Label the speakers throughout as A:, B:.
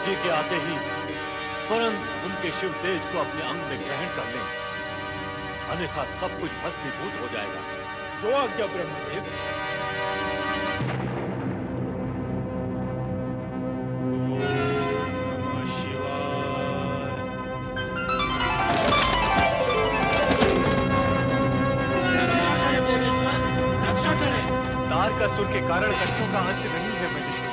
A: जी के आते ही तुरंत उनके शिव तेज को अपने अंग में ग्रहण कर लें, अन्यथा सब कुछ भस्मीभूत हो जाएगा।
B: जो आज्ञा ब्रह्मदेव।
C: तारकासुर के कारण कष्टों का अंत नहीं है मनुष्य।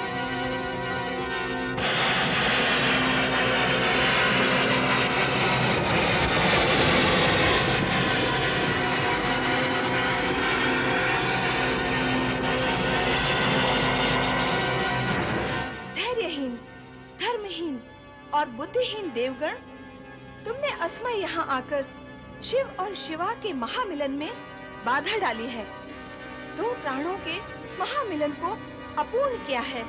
D: धैर्यहीन, धर्महीन और बुद्धिहीन देवगण, तुमने असमय यहाँ आकर शिव और शिवा के महामिलन में बाधा डाली है। दो प्राणों के महामिलन को अपूर्ण किया है।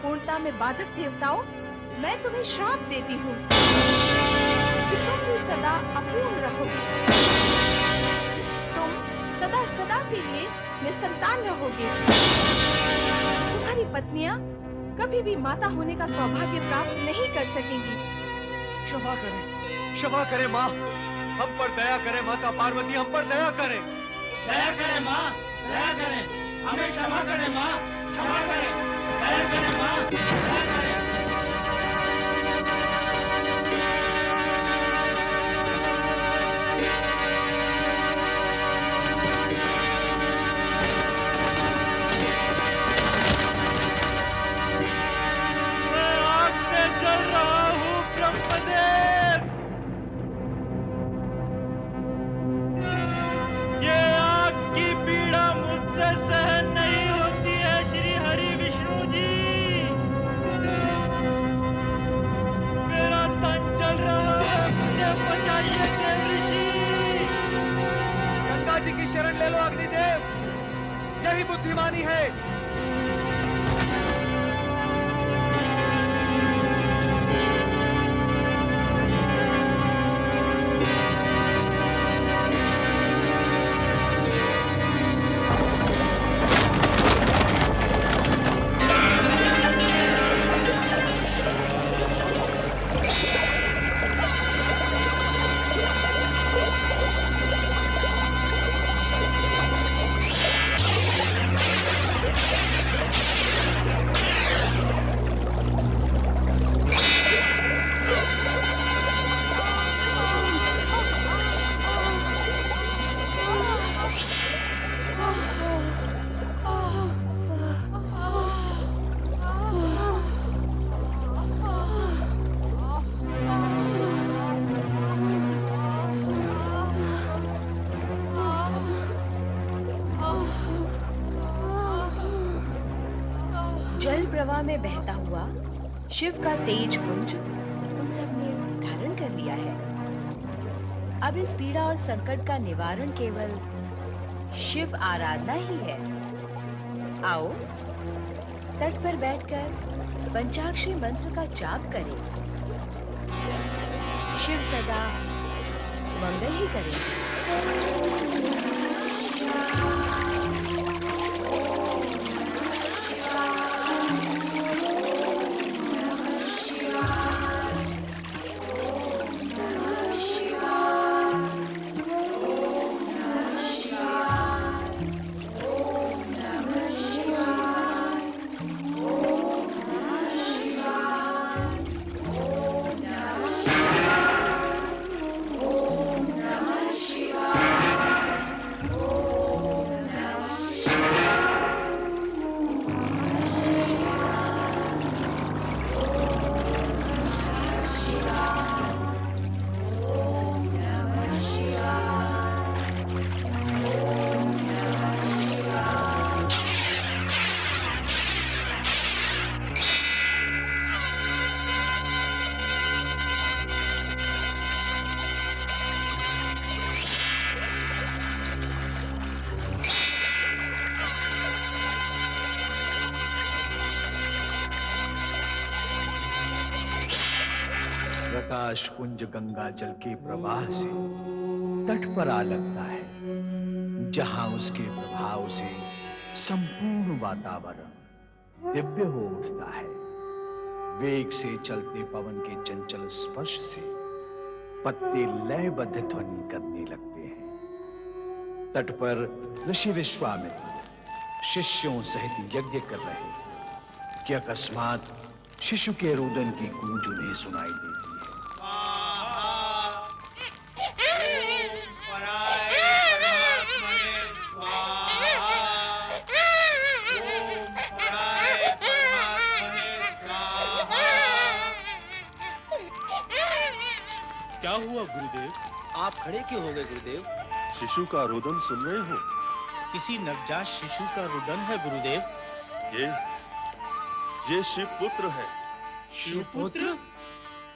D: पूर्णता में बाधक देवताओं, मैं तुम्हें श्राप देती हूँ कि तुम भी सदा अपूर्ण रहोगे। तुम सदा सदा के लिए निसंतान रहोगे। तुम्हारी पत्नियां कभी भी माता होने का सौभाग्य प्राप्त नहीं कर सकेंगी।
C: क्षमा करें माँ, हम पर दया करें माता पार्वती, हम पर दया करें।
B: दया करें माँ, दया करें, हमें क्षमा करें माँ, क्षमा करें, दया करें माँ, दया करें।
E: मैं आग से जल रहा हूँ ब्रह्मदेव। ये आग की पीड़ा मुझसे सहन नहीं होती है श्री हरि विष्णु जी। मेरा तन जल रहा है, मुझे बचाइए देव ऋषि।
C: गंगा जी की शरण ले लो अग्निदेव, यही बुद्धिमानी है।
D: जल प्रवाह में बहता हुआ शिव का तेज पुंज तुम सबने धारण कर लिया है। अब इस पीड़ा और संकट का निवारण केवल शिव आराधना ही है। आओ तट पर बैठकर पंचाक्षरी मंत्र का जाप करें। शिव सदा मंगल ही करें।
C: प्रकाश पुंज गंगा जल के प्रवाह से तट पर आ लगता है, जहां उसके प्रभाव से संपूर्ण वातावरण दिव्य हो उठता है। वेग से चलते पवन के चंचल स्पर्श से पत्ते लयबद्ध ध्वनि करने लगते हैं। तट पर ऋषि विश्वामित्र शिष्यों सहित यज्ञ कर रहे कि अकस्मात शिशु के रोदन की गूंज उन्हें सुनाई देती है।
B: क्या हुआ गुरुदेव?
F: आप खड़े क्यों हो गए गुरुदेव?
G: शिशु का रोदन सुन रहे हो?
B: किसी नवजात शिशु का रुदन है गुरुदेव।
G: ये शिव पुत्र है।
B: शिवपुत्र?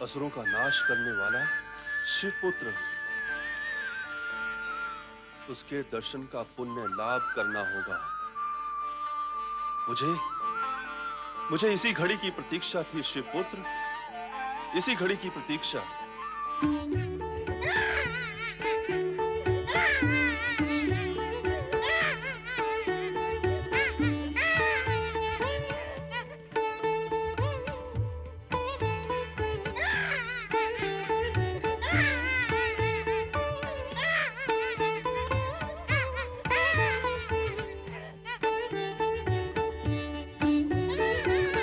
G: असुरों का नाश करने वाला शिव पुत्र। उसके दर्शन का पुण्य लाभ करना होगा। मुझे इसी घड़ी की प्रतीक्षा थी शिव पुत्र, इसी घड़ी की प्रतीक्षा।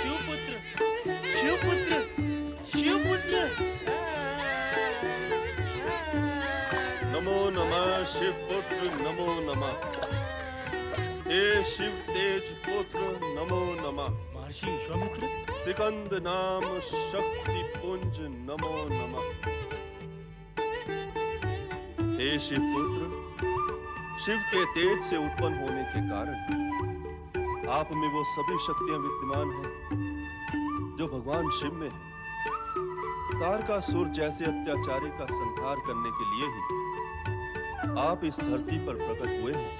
B: शिवपुत्र, शिवपुत्र, शिवपुत्र।
G: नमो नमः शिव पुत्र, नमो नमः। हे शिव तेज पुत्र, नमो नमः।
B: महर्षि विश्वामित्र,
G: सिकंद नाम शक्ति पुंज, नमो नमः। हे शिव पुत्र, शिव के तेज से उत्पन्न होने के कारण आप में वो सभी शक्तियां विद्यमान हैं जो भगवान शिव में है। तारकासुर जैसे अत्याचारी का संहार करने के लिए ही आप इस धरती पर प्रकट हुए हैं।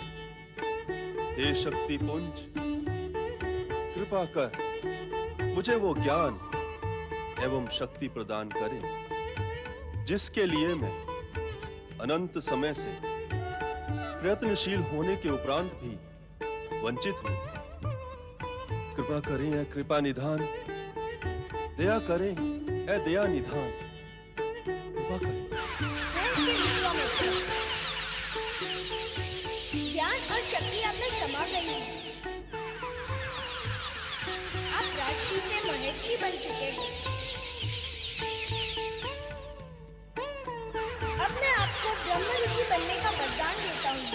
G: हे शक्ति पुंज, कृपा कर मुझे वो ज्ञान एवं शक्ति प्रदान करें जिसके लिए मैं अनंत समय से प्रयत्नशील होने के उपरांत भी वंचित हूं। कृपा करें ऐ कृपा निधान, दया करें ऐ दया निधान, कृपा करें।
H: ज्ञान और शक्ति आप में समा गई है। आप राजर्षि से महर्षि बन चुके हैं। अब मैं आपको ब्रह्म ऋषि बनने का वरदान देता हूँ।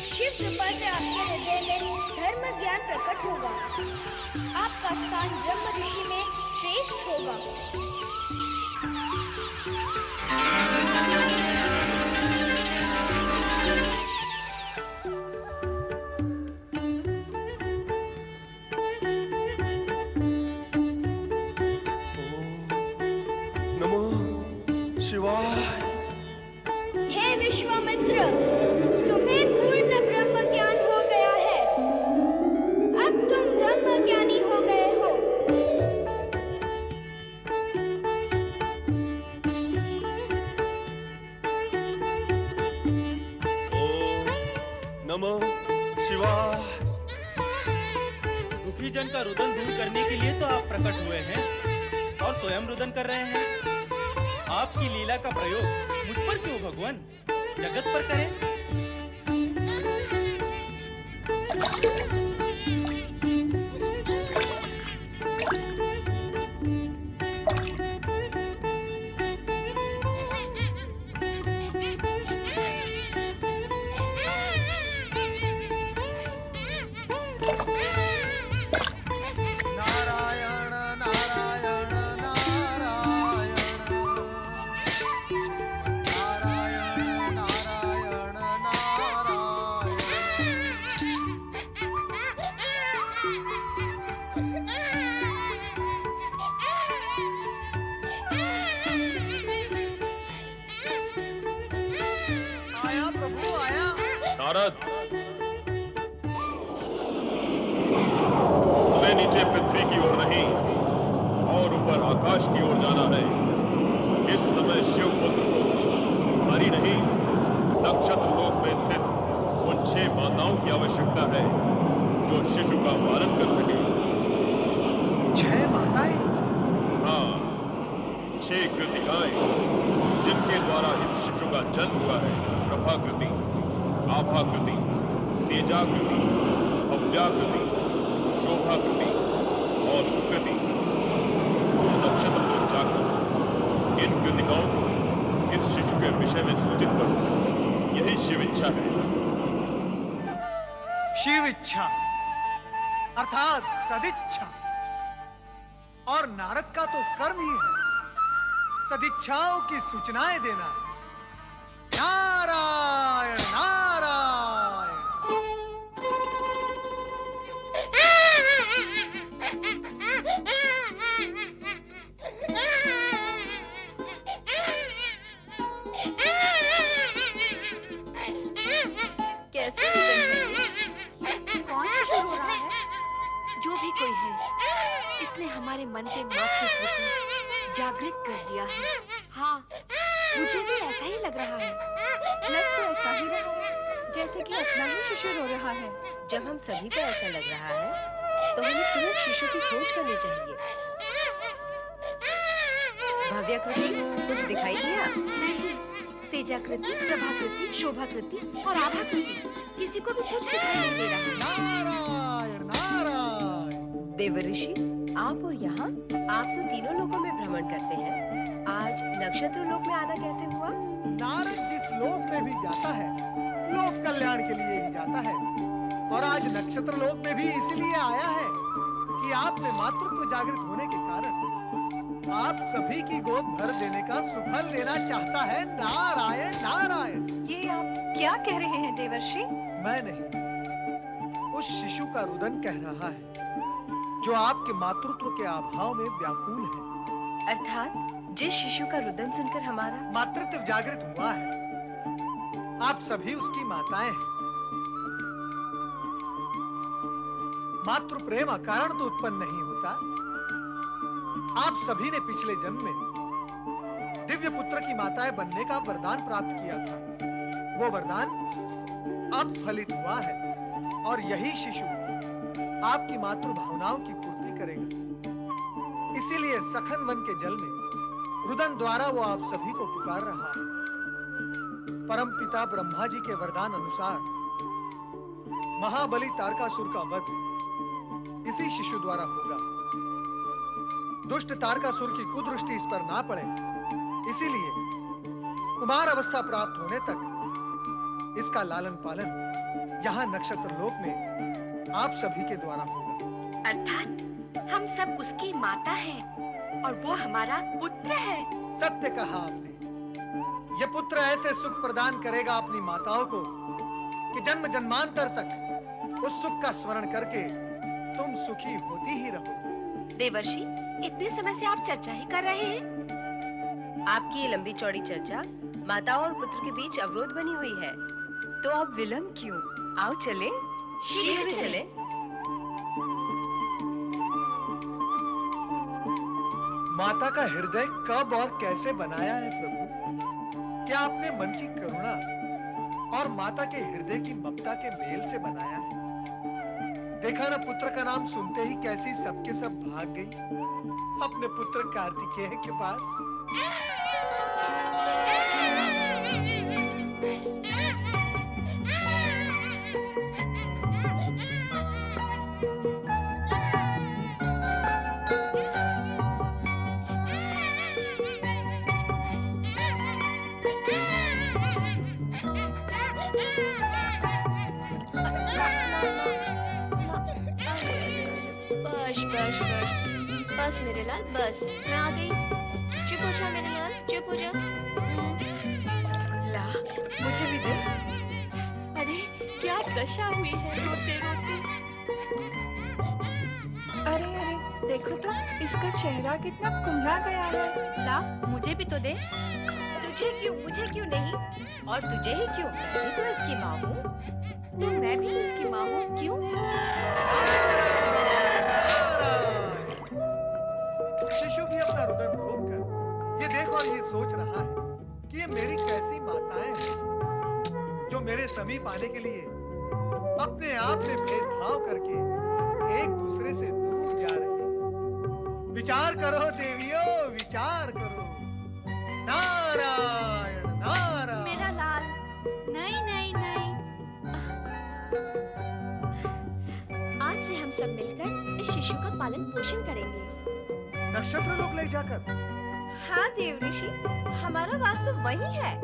H: शिव कृपा से आपके हृदय में धर्म ज्ञान प्रकट होगा। आपका स्थान ब्रह्म ऋषि में श्रेष्ठ होगा।
G: नमो शिवाय।
H: हे विश्वामित्र, तुम्हें पूर्ण ब्रह्म ज्ञान हो गया है। अब तुम ब्रह्म ज्ञानी हो गए हो।
G: ओम नमो शिवाय।
B: दुखी जन का रुदन दूर करने के लिए तो आप प्रकट हुए हैं और स्वयं रुदन कर रहे हैं। आपकी लीला का प्रयोग मुझ पर क्यों भगवान, जगत पर करें।
E: नारायण नारायण नारायण, नारायण नारायण नारायण। आया प्रभु आया।
G: नारद, तुम्हें नीचे पृथ्वी की ओर नहीं और ऊपर आकाश की ओर जाना है। इस समय शिव पुत्र को तुम्हारी नहीं, नक्षत्र लोक में स्थित उन 6 माताओं की आवश्यकता है जो शिशु का पालन कर सके।
C: 6 माताएं?
I: 6 कृतिकाएं जिनके द्वारा इस शिशु का जन्म हुआ है, प्रभाकृति, आभाकृति, तेजाकृति, भव्याकृति, शोभाकृति और सुकृति, तुम नक्षत्र लोक जाकर इन कृतिकाओं को इस शिशु के विषय में सूचित कर दो। यही शिव इच्छा है।
J: शिव इच्छा अर्थात सदिच्छा, और नारद का तो कर्म ही है सदिच्छाओं की सूचनाएं देना। नारायण नारायण।
H: कैसे कौन शिशु रो रहा है? जो भी कोई है, इसने हमारे मन के मातृत्व को जागृत कर दिया है। हाँ, मुझे भी ऐसा ही लग रहा है।
D: लग तो ऐसा ही रहा है जैसे कि अपना ही शिशु रो रहा है।
K: जब हम सभी को ऐसा लग रहा है तो हमें तुरंत शिशु की खोज करनी चाहिए। भव्याकृति, कुछ दिखाई दिया?
H: नहीं, तेजाकृति, प्रभाकृति, शोभाकृति और आभाकृति, किसी को भी कुछ दिखाई नहीं दे रहा।
J: नारायण नारायण।
K: देवऋषि, आप और यहाँ आप तो तीनों लोकों में भ्रमण करते हैं, आज नक्षत्र लोक में आना कैसे हुआ?
J: नारद जिस लोक में भी जाता है, लोक कल्याण के लिए ही जाता है, और आज नक्षत्र लोक में भी इसलिए आया है कि आपने मातृत्व जागृत होने के कारण आप सभी की गोद भर देने का सुफल देना चाहता है। नारायण नारायण।
D: ये आप क्या कह रहे हैं देवर्षि?
J: मैं नहीं, उस शिशु का रुदन कह रहा है जो आपके मातृत्व के अभाव में व्याकुल है।
K: अर्थात जिस शिशु का रुदन सुनकर हमारा
J: मातृत्व जागृत हुआ है, आप सभी उसकी माताएं हैं। मातृ प्रेम अकारण तो उत्पन्न नहीं होता। आप सभी ने पिछले जन्म में दिव्य पुत्र की माताएं बनने का वरदान प्राप्त किया था। वो वरदान अब फलित हुआ है, और यही शिशु आपकी मातृ भावनाओं की पूर्ति करेगा। इसीलिए सखन वन के जल में रुदन द्वारा वो आप सभी को पुकार रहा है। परम पिता ब्रह्मा जी के वरदान अनुसार महाबली तारकासुर का वध इसी शिशु द्वारा होगा। दुष्ट तारकासुर की कुदृष्टि इस पर ना पड़े, इसीलिए कुमार अवस्था प्राप्त होने तक इसका लालन पालन यहाँ नक्षत्र लोक में आप सभी के द्वारा होगा।
H: अर्थात हम सब उसकी माता हैं और वो हमारा पुत्र है।
J: सत्य कहा आपने। ये पुत्र ऐसे सुख प्रदान करेगा अपनी माताओं को कि जन्म जन्मांतर तक उस सुख का स्मरण करके तुम सुखी होती ही रहो।
H: देवर्षि, इतने समय से आप चर्चा ही कर रहे हैं।
K: आपकी ये लंबी चौड़ी चर्चा माताओं और पुत्र के बीच अवरोध बनी हुई है, तो अब विलंब क्यों? आओ चले, शीघ्र चले।
J: माता का हृदय कब और कैसे बनाया है प्रभु? क्या आपने मन की करुणा और माता के हृदय की ममता के मेल से बनाया है? देखा ना, पुत्र का नाम सुनते ही कैसी सबके सब भाग गई अपने पुत्र कार्तिकेय के पास।
H: बस बस बस बस मेरे लाल, बस मैं आ गई। चुप हो जा मेरे लाल, चुप हो जा।
K: ला, मुझे भी दे।
D: अरे क्या दशा हुई है रोते रोते। अरे अरे देखो तो, इसका चेहरा कितना कुम्हला गया है। ला, मुझे भी तो दे।
K: तुझे क्यों, मुझे क्यों नहीं? और तुझे ही क्यों? मैं भी तो इसकी माँ हूँ।
D: तो मैं भी तो इसकी माँ हूँ, क्यों?
J: शिशु भी अपना रुदन रोककर ये देख और ये सोच रहा है कि ये मेरी कैसी माताएं हैं जो मेरे समीप आने के लिए अपने आप में भेदभाव करके एक दूसरे से दूर जा रही हैं। विचार करो देवियों, विचार करो।
H: इस शिशु का पालन पोषण करेंगे।
J: नक्षत्र लोक ले जाकर।
K: हाँ देव ऋषि, हमारा वास्तव वही है।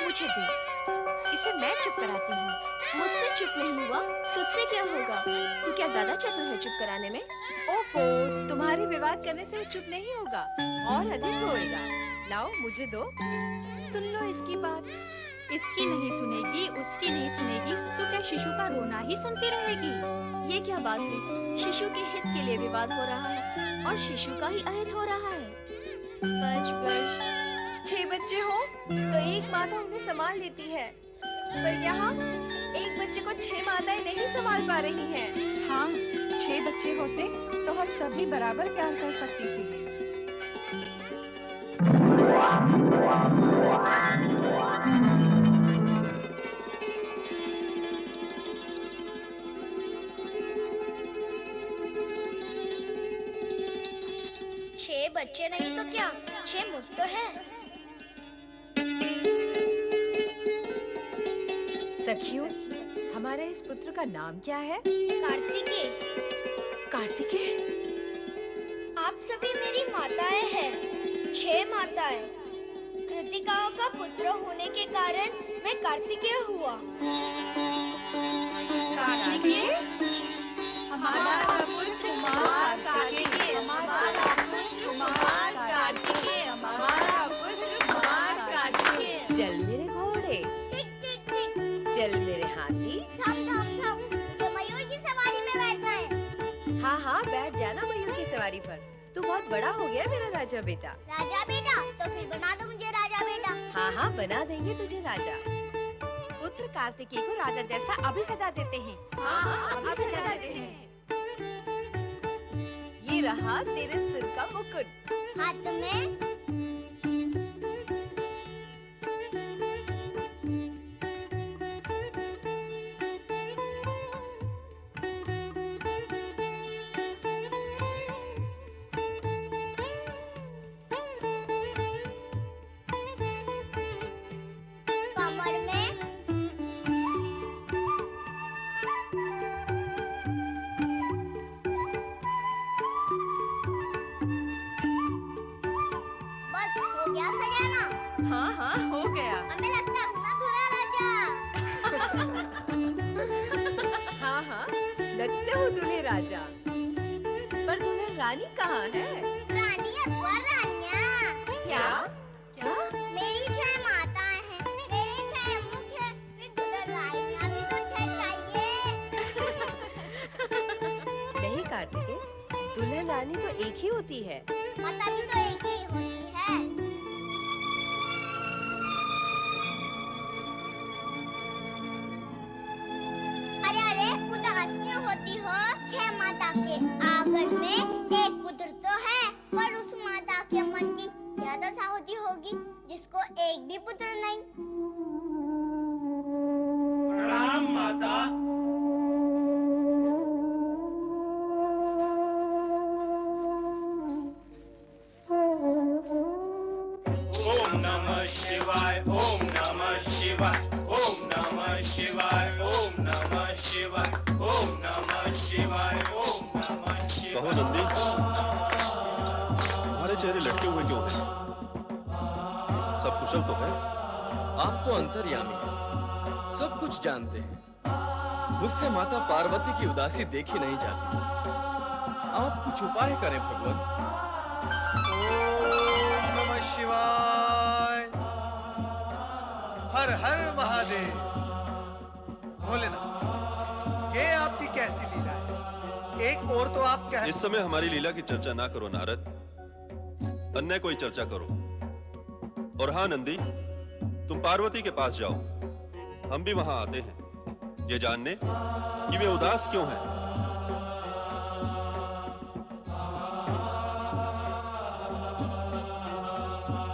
H: मुझे दे, इसे मैं चुप कराती हूँ। मुझसे चुप नहीं हुआ, तुझसे क्या होगा? तू क्या ज्यादा चतुर है चुप कराने में?
K: ओफो, तुम्हारी विवाद करने से वो चुप नहीं होगा और अधिक रोएगा। लाओ मुझे दो।
L: सुन लो इसकी बात। इसकी नहीं सुनेगी, उसकी नहीं सुनेगी, तो क्या शिशु का रोना ही सुनती रहेगी?
H: ये क्या बात हुई? शिशु के हित के लिए विवाद हो रहा है और शिशु का ही अहित हो रहा है। बच
K: 6 बच्चे हो तो एक माता उन्हें संभाल लेती है, पर यहाँ एक बच्चे को 6 माताएं नहीं संभाल पा रही हैं।
D: हाँ, 6 बच्चे होते तो हम सभी बराबर प्यार कर सकती थी।
H: छह बच्चे नहीं तो क्या, 6 मुक्त तो है।
K: सखियों, हमारे इस पुत्र का नाम क्या है?
H: कार्तिकेय।
K: कार्तिकेय?
H: आप सभी मेरी माताएं हैं, 6 माताएं। कृतिकाओं का पुत्र होने के कारण मैं कार्तिकेय हुआ।
L: कार्तिकेय? हमारा पुत्र कुमार कार्तिकेय, हमारा पुत्र कुमार कार्तिकेय, हमारा पुत्र कुमार कार्तिकेय।
K: चल मेरे घोड़े, चल मेरे हाथी।
H: तो मयूर की सवारी में बैठना है।
K: हाँ हाँ, बैठ जाना मयूर की सवारी पर। तू बहुत बड़ा हो गया मेरा राजा बेटा।
H: राजा बेटा? तो फिर बना दो मुझे राजा बेटा।
K: हाँ हाँ, बना देंगे तुझे राजा।
L: पुत्र कार्तिकेय को राजा जैसा अभी सजा देते हैं। हाँ, अभी सजा देते हैं।
K: ये रहा तेरे सिर का मुकुट।
H: हाथ में सजाना।
K: हाँ हाँ, हो गया।
H: हमें लगता है अपना दूल्हा राजा।
K: हाँ हाँ, लगते हो दूल्हे राजा, पर दुल्हन रानी कहाँ है?
H: रानी अथवा रानियाँ।
K: क्या? क्या?
H: मेरी 6 माताएं हैं, मेरे 6 मुख हैं, फिर दुल्हन रानियाँ भी तो 6 चाहिए।
K: नहीं कार्तिकेय, दुल्हन रानी तो एक ही होती है।
H: माता भी तो एक ही होती है। अरे उदास क्यों होती हो? 6 माता के आंगन में एक पुत्र तो है, पर उस माता के मन की क्या दशा होती होगी जिसको एक भी पुत्र नहीं।
E: प्रणाम माता। ओम नमः शिवाय, ओम नमः शिवाय, ओम नमः शिवाय, ओम नमः शिवाय, ओम नमः शिवाय, ओम नमः शिवाय।
G: कहो नंदी, तुम्हारे चेहरे लटके हुए क्यों हैं? सब कुशल तो है?
F: आप तो अंतर्यामी हैं, सब कुछ जानते हैं। मुझसे माता पार्वती की उदासी देखी नहीं जाती। आप कुछ उपाय करें भगवान।
J: ओम नमः शिवाय। हर हर महादेव। भोलेनाथ, ये आपकी कैसी लीला है? एक और तो आप कह।
G: इस समय हमारी लीला की चर्चा ना करो नारद, अन्य कोई चर्चा करो। और हाँ नंदी, तुम पार्वती के पास जाओ। हम भी वहां आते हैं, ये जानने कि वे उदास क्यों हैं।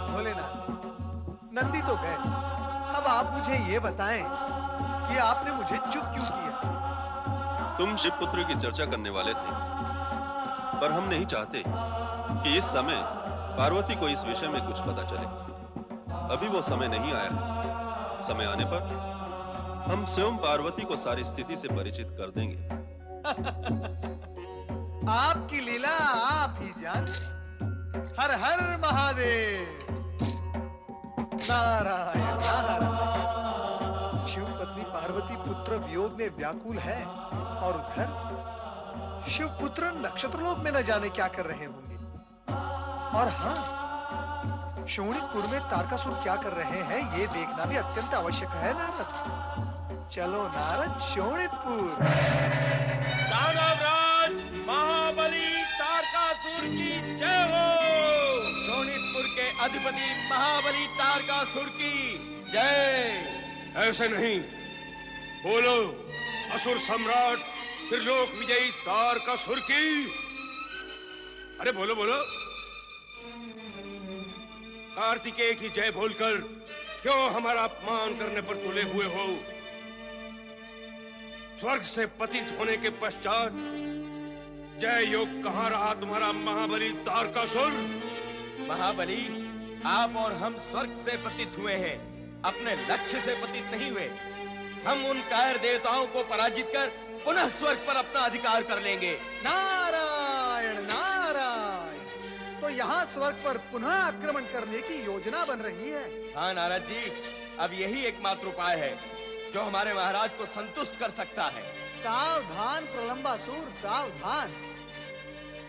J: भोलेनाथ, नंदी तो गए, अब आप मुझे ये बताएं कि आपने मुझे चुप क्यों किया?
G: तुम शिवपुत्र की चर्चा करने वाले थे, पर हम नहीं चाहते कि इस समय पार्वती को इस विषय में कुछ पता चले। अभी वो समय नहीं आया है। समय आने पर हम स्वयं पार्वती को सारी स्थिति से परिचित कर देंगे।
J: आपकी लीला आप ही जाने। हर हर महादेव। नारायण नारायण। शिव पत्नी पार्वती पुत्र वियोग में व्याकुल है और उधर शिव पुत्र नक्षत्रलोक में न जाने क्या कर रहे होंगे। और हाँ, शोणितपुर में तारकासुर क्या कर रहे हैं ये देखना भी अत्यंत आवश्यक है नारद। चलो नारद, शोणितपुर।
E: दानवराज महाबली तारकासुर की जय हो।
F: शोणितपुर के अधिपति महाबली तारकासुर की जय।
I: ऐसे नहीं, बोलो असुर सम्राट त्रिलोक विजयी तारकासुर की। अरे बोलो बोलो। कार्तिकेय की जय बोलकर क्यों हमारा अपमान करने पर तुले हुए हो? स्वर्ग से पतित होने के पश्चात जय योग कहां रहा तुम्हारा महाबली तारकासुर?
F: महाबली, आप और हम स्वर्ग से पतित हुए हैं, अपने लक्ष्य से पतित नहीं हुए। हम उन कायर देवताओं को पराजित कर पुनः स्वर्ग पर अपना अधिकार कर लेंगे।
J: नारायण नारायण। तो यहाँ स्वर्ग पर पुनः आक्रमण करने की योजना बन रही है।
F: हाँ नारद जी, अब यही एकमात्र उपाय है जो हमारे महाराज को संतुष्ट कर सकता है।
J: सावधान प्रलंबासुर, सावधान।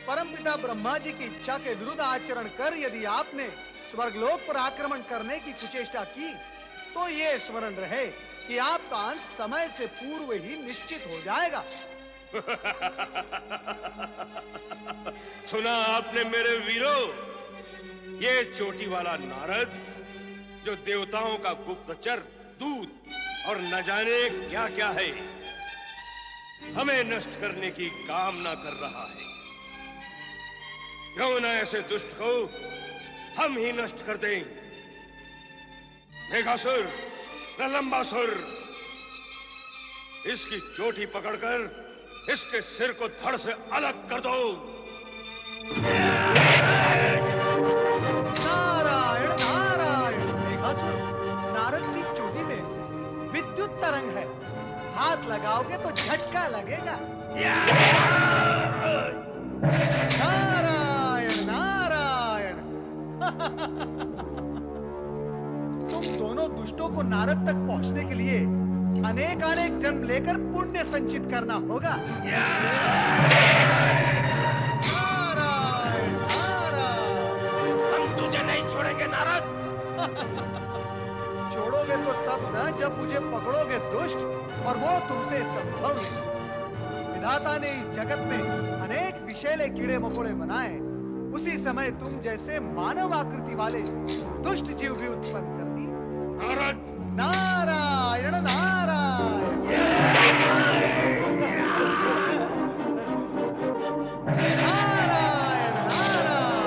J: परमपिता ब्रह्मा जी की इच्छा के विरुद्ध आचरण कर यदि आपने स्वर्गलोक पर आक्रमण करने की कुचेष्टा की तो ये स्मरण रहे कि आपका अंत समय से पूर्व ही निश्चित हो जाएगा।
I: सुना आपने मेरे वीरों? ये चोटी वाला नारद जो देवताओं का गुप्तचर, दूत और न जाने क्या क्या है, हमें नष्ट करने की कामना कर रहा है। क्यों न ऐसे दुष्ट को हम ही नष्ट कर दें। मेघासुर, प्रलंबासुर, इसकी चोटी पकड़कर इसके सिर को धड़ से अलग कर दो।
J: नारायण नारायण। मेघासुर, नारद की चोटी में विद्युत तरंग है, हाथ लगाओगे तो झटका लगेगा। नारायण नारायण। तुम दोनों दुष्टों को नारद तक पहुंचने के लिए अनेक अनेक जन्म लेकर पुण्य संचित करना होगा। नारायण नारायण।
I: हम तुझे नहीं छोड़ेंगे नारद।
J: छोड़ोगे तो तब न जब मुझे पकड़ोगे दुष्ट, और वो तुमसे संभव नहीं। विधाता ने इस जगत में अनेक विषैले कीड़े मकोड़े बनाए, उसी समय तुम जैसे मानव आकृति वाले दुष्ट जीव भी उत्पन्न कर दिए।
I: नारद,
J: नारायण नारायण। नारायण नारायण।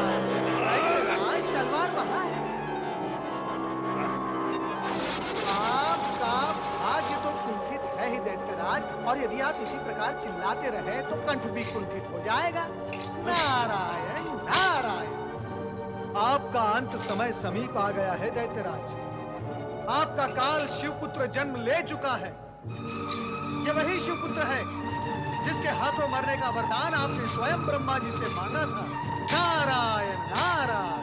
J: आज तलवार वहां है। आपका भाग्य तो कुंठित है ही दैत्यराज, और यदि आप इसी प्रकार चिल्लाते रहे तो कंठ भी कुंठित हो जाएगा। नारायण नारायण। आपका अंत समय समीप आ गया है दैत्यराज। आपका काल शिवपुत्र जन्म ले चुका है। ये वही शिवपुत्र है जिसके हाथों मरने का वरदान आपने स्वयं ब्रह्मा जी से मांगा था। नारायण नारायण।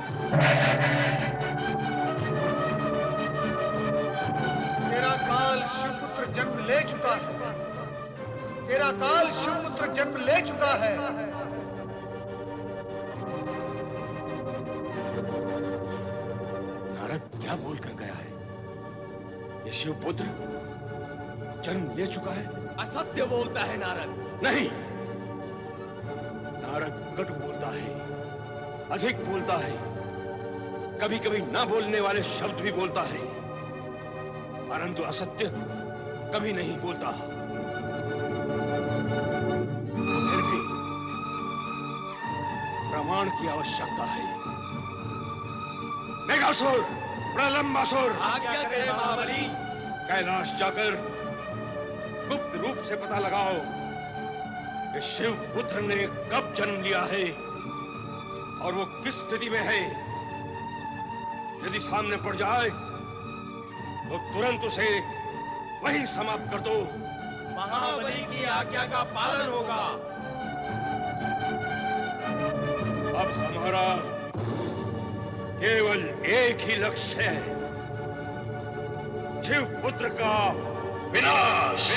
J: तेरा काल शिवपुत्र जन्म ले चुका है। तेरा काल शिवपुत्र जन्म ले चुका है।
I: नारद क्या बोल कर गया है? ये शिवपुत्र जन्म ले चुका है?
F: असत्य बोलता है नारद।
I: नहीं, नारद कटु बोलता है, अधिक बोलता है, कभी कभी ना बोलने वाले शब्द भी बोलता है। परंतु असत्य कभी नहीं बोलता। फिर भी प्रमाण की आवश्यकता है। मेघासुर, प्रलंबासुर,
F: आज्ञा करें महाबली।
I: कैलाश जाकर गुप्त रूप से पता लगाओ कि शिव पुत्र ने कब जन्म लिया है और वो किस स्थिति में है। यदि सामने पड़ जाए तो तुरंत उसे वहीं समाप्त कर दो।
F: महाबली की आज्ञा का पालन होगा।
I: अब हमारा केवल एक ही लक्ष्य है, शिव पुत्र का विनाश।